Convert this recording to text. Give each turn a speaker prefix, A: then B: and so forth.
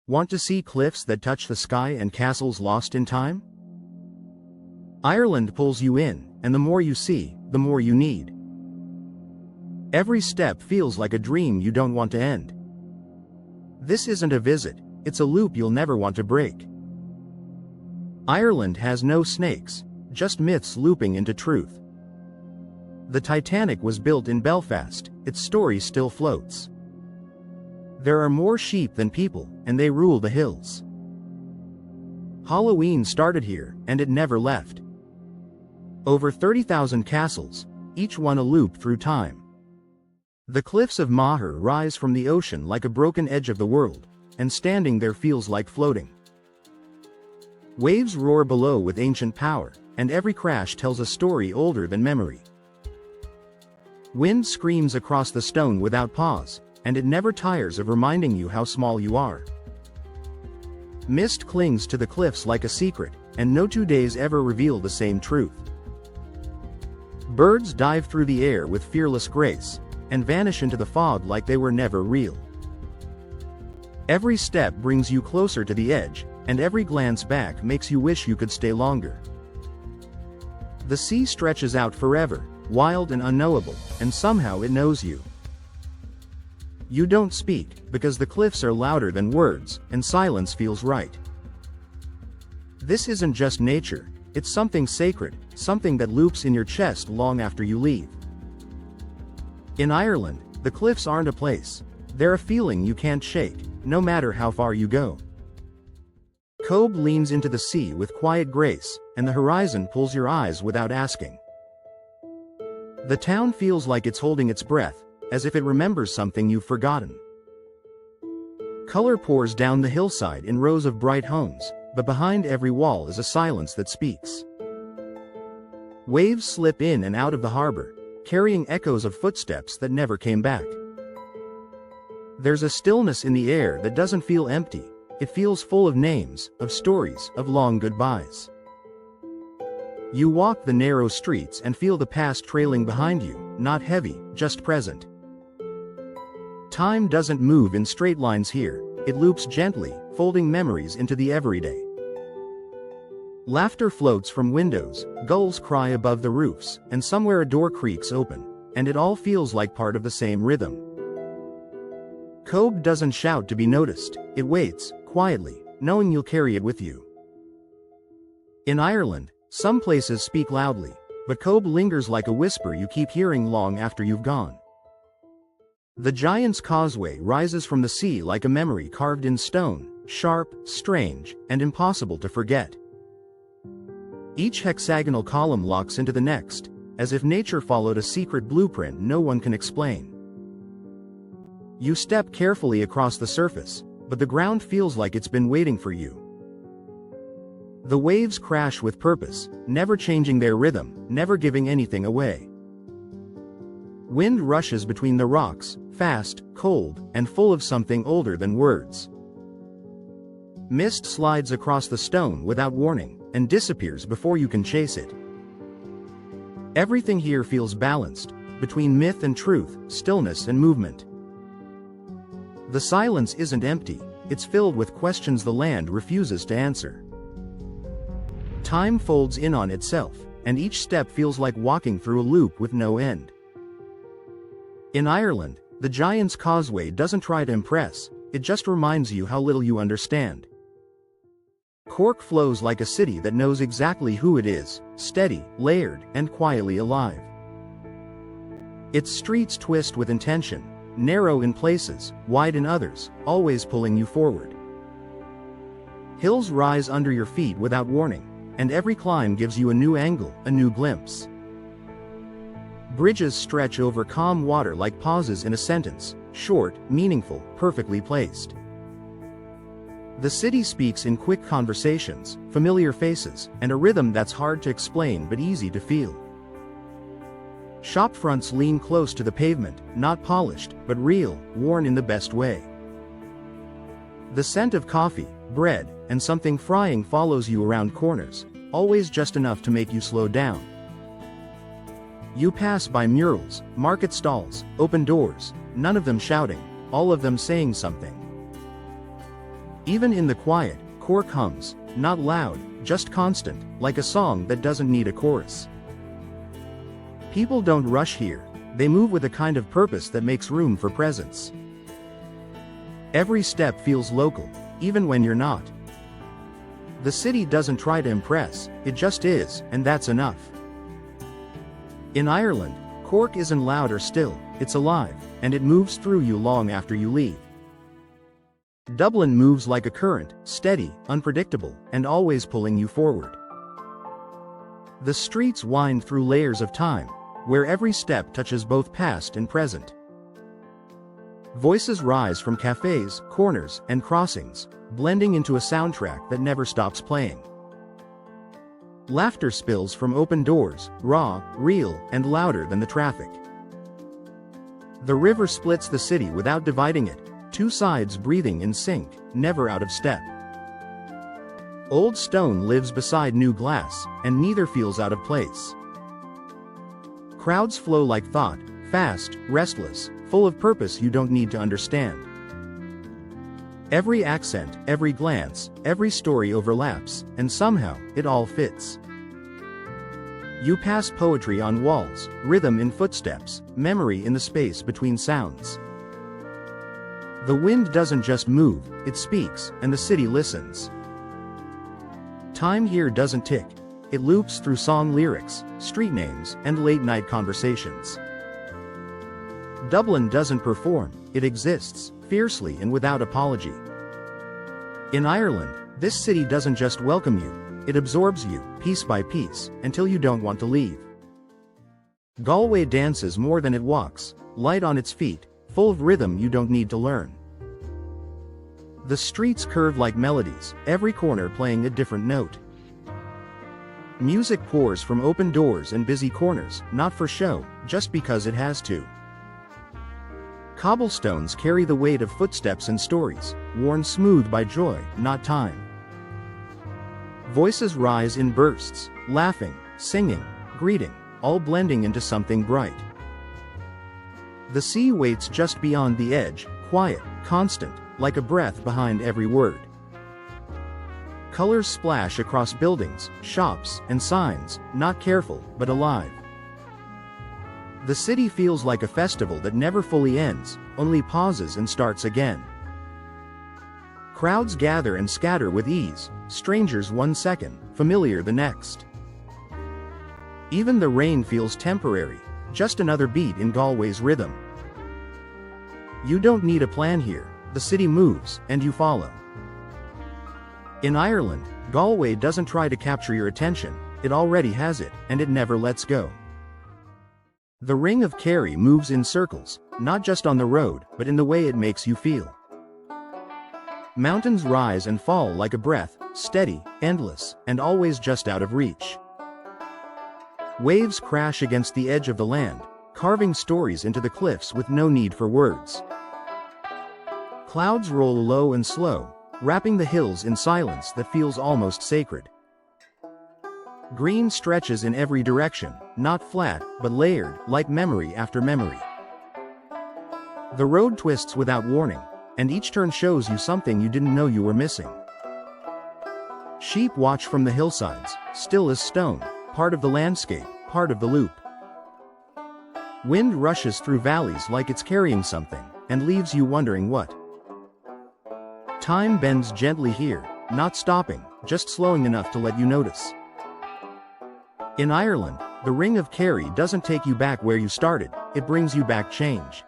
A: Want to see cliffs that touch the sky and castles lost in time? Ireland pulls you in, and the more you see, the more you need. Every step feels like a dream you don't want to end. This isn't a visit, it's a loop you'll never want to break. Ireland has no snakes, just myths looping into truth. The Titanic was built in Belfast, its story still floats. There are more sheep than people, and they rule the hills. Halloween started here, and it never left. Over 30,000 castles, each one a loop through time. The cliffs of Moher rise from the ocean like a broken edge of the world, and standing there feels like floating. Waves roar below with ancient power, and every crash tells a story older than memory. Wind screams across the stone without pause, and it never tires of reminding you how small you are. Mist clings to the cliffs like a secret, and no 2 days ever reveal the same truth. Birds dive through the air with fearless grace, and vanish into the fog like they were never real. Every step brings you closer to the edge, and every glance back makes you wish you could stay longer. The sea stretches out forever, wild and unknowable, and somehow it knows you. You don't speak, because the cliffs are louder than words, and silence feels right. This isn't just nature, it's something sacred, something that loops in your chest long after you leave. In Ireland, the cliffs aren't a place, they're a feeling you can't shake, no matter how far you go. Cobh leans into the sea with quiet grace, and the horizon pulls your eyes without asking. The town feels like it's holding its breath, as if it remembers something you've forgotten. Color pours down the hillside in rows of bright homes, but behind every wall is a silence that speaks. Waves slip in and out of the harbor, carrying echoes of footsteps that never came back. There's a stillness in the air that doesn't feel empty, it feels full of names, of stories, of long goodbyes. You walk the narrow streets and feel the past trailing behind you, not heavy, just present. Time doesn't move in straight lines here, it loops gently, folding memories into the everyday. Laughter floats from windows, gulls cry above the roofs, and somewhere a door creaks open, and it all feels like part of the same rhythm. Cobh doesn't shout to be noticed, it waits, quietly, knowing you'll carry it with you. In Ireland, some places speak loudly, but Cobh lingers like a whisper you keep hearing long after you've gone. The Giant's Causeway rises from the sea like a memory carved in stone, sharp, strange, and impossible to forget. Each hexagonal column locks into the next, as if nature followed a secret blueprint no one can explain. You step carefully across the surface, but the ground feels like it's been waiting for you. The waves crash with purpose, never changing their rhythm, never giving anything away. Wind rushes between the rocks, fast, cold, and full of something older than words. Mist slides across the stone without warning, and disappears before you can chase it. Everything here feels balanced, between myth and truth, stillness and movement. The silence isn't empty, it's filled with questions the land refuses to answer. Time folds in on itself, and each step feels like walking through a loop with no end. In Ireland, the Giant's Causeway doesn't try to impress, it just reminds you how little you understand. Cork flows like a city that knows exactly who it is, steady, layered, and quietly alive. Its streets twist with intention, narrow in places, wide in others, always pulling you forward. Hills rise under your feet without warning, and every climb gives you a new angle, a new glimpse. Bridges stretch over calm water like pauses in a sentence, short, meaningful, perfectly placed. The city speaks in quick conversations, familiar faces, and a rhythm that's hard to explain but easy to feel. Shop fronts lean close to the pavement, not polished, but real, worn in the best way. The scent of coffee, bread, and something frying follows you around corners, always just enough to make you slow down. You pass by murals, market stalls, open doors, none of them shouting, all of them saying something. Even in the quiet, Cork hums, not loud, just constant, like a song that doesn't need a chorus. People don't rush here, they move with a kind of purpose that makes room for presence. Every step feels local, even when you're not. The city doesn't try to impress, it just is, and that's enough. In Ireland, Cork isn't loud or still, it's alive, and it moves through you long after you leave. Dublin moves like a current, steady, unpredictable, and always pulling you forward. The streets wind through layers of time, where every step touches both past and present. Voices rise from cafes, corners, and crossings, blending into a soundtrack that never stops playing. Laughter spills from open doors, raw, real, and louder than the traffic. The river splits the city without dividing it, two sides breathing in sync, never out of step. Old stone lives beside new glass, and neither feels out of place. Crowds flow like thought, fast, restless, full of purpose you don't need to understand. Every accent, every glance, every story overlaps, and somehow, it all fits. You pass poetry on walls, rhythm in footsteps, memory in the space between sounds. The wind doesn't just move, it speaks, and the city listens. Time here doesn't tick. It loops through song lyrics, street names, and late-night conversations. Dublin doesn't perform, it exists, fiercely and without apology. In Ireland, this city doesn't just welcome you, it absorbs you, piece by piece, until you don't want to leave. Galway dances more than it walks, light on its feet, full of rhythm you don't need to learn. The streets curve like melodies, every corner playing a different note. Music pours from open doors and busy corners, not for show, just because it has to. Cobblestones carry the weight of footsteps and stories, worn smooth by joy, not time. Voices rise in bursts, laughing, singing, greeting, all blending into something bright. The sea waits just beyond the edge, quiet, constant, like a breath behind every word. Colors splash across buildings, shops, and signs, not careful, but alive. The city feels like a festival that never fully ends, only pauses and starts again. Crowds gather and scatter with ease, strangers 1 second, familiar the next. Even the rain feels temporary, just another beat in Galway's rhythm. You don't need a plan here, the city moves, and you follow. In Ireland, Galway doesn't try to capture your attention, it already has it, and it never lets go. The Ring of Kerry moves in circles, not just on the road, but in the way it makes you feel. Mountains rise and fall like a breath, steady, endless, and always just out of reach. Waves crash against the edge of the land, carving stories into the cliffs with no need for words. Clouds roll low and slow, wrapping the hills in silence that feels almost sacred. Green stretches in every direction, not flat, but layered, like memory after memory. The road twists without warning, and each turn shows you something you didn't know you were missing. Sheep watch from the hillsides, still as stone, part of the landscape, part of the loop. Wind rushes through valleys like it's carrying something, and leaves you wondering what. Time bends gently here, not stopping, just slowing enough to let you notice. In Ireland, the Ring of Kerry doesn't take you back where you started, it brings you back change.